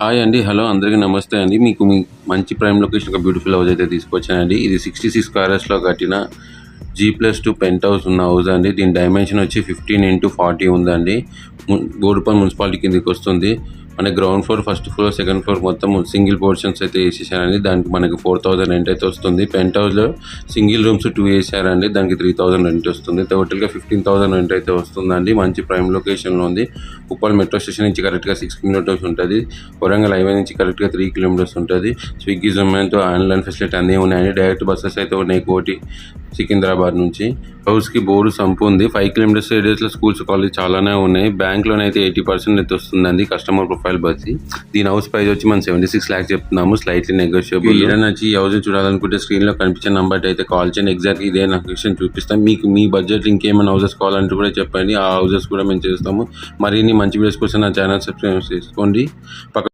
Hi అండి. Hello అందరికీ నమస్తే అండి. మీకు మంచి ప్రైమ్ లొకేషన్ ఒక బ్యూటిఫుల్ హౌస్ అయితే తీసుకొచ్చానండి. ఇది 66 స్క్వేర్స్‌లో కట్టిన G+2 పెంట్ హౌస్ ఉన్న హౌస్ అండి. దీని డైమెన్షన్ వచ్చి 15x40 ఉందండి. బోడుప్పల్ మున్సిపాలిటీ కిందకి వస్తుంది. మన ground floor, first floor, second floor మొత్తం సింగిల్ పోర్షన్స్ అయితే వేసేసారండి. దానికి మనకి 4000 రెంట్ అయితే వస్తుంది. పెంట్ హౌస్లో సింగిల్ రూమ్స్ 2 వేసారండి. దానికి 3000 రెంట్ వస్తుంది. టోటల్గా 15,000 రెంట్ అయితే వస్తుందండి. మంచి ప్రైమ్ లొకేషన్లో ఉంది. ఉప్పల్ మెట్రో స్టేషన్ నుంచి కరెక్ట్గా 6 కిలోమీటర్స్ ఉంటుంది. వరంగల్ హైవే నుంచి కరెక్ట్గా 3 కిలోమీటర్స్ ఉంటుంది. స్విగ్గీ, జొమాటో, ఆన్లైన్ ఫెసిలిటీ అన్నీ ఉన్నాయండి. డైరెక్ట్ బస్సెస్ అయితే ఉన్నాయి కోటి సికింద్రాబాద్ నుంచి. హౌస్కి బోర్డు సంపు ఉంది. 5 కిలోమీటర్స్ రేడియస్లో స్కూల్స్, కాలేజ్ చాలానే ఉన్నాయి. బ్యాంక్ లోన్ అయితే 80% అయితే వస్తుందండి కస్టమర్ ప్రొఫైల్ బట్టి. దీని హౌస్ ప్రైస్ వచ్చి మనం 76 lakhs చెప్తున్నాము. Slightly negotiable. వీడియో నచ్చి ఈ హౌస్ చూడాలనుకుంటే స్క్రీన్లో కనిపించే నెంబర్ అయితే కాల్ చేయండి. ఎగ్జాక్ట్ ఇదే లొకేషన్ చూపిస్తాం. మీకు మీ బడ్జెట్ ఇంకేమైనా హౌసెస్ కావాలంటే కూడా చెప్పండి. ఆ హౌసెస్ కూడా మేము చేస్తాము. మరిన్ని మంచి వీడియోస్ కోసం నా ఛానల్ సబ్స్క్రైబ్ చేసుకోండి.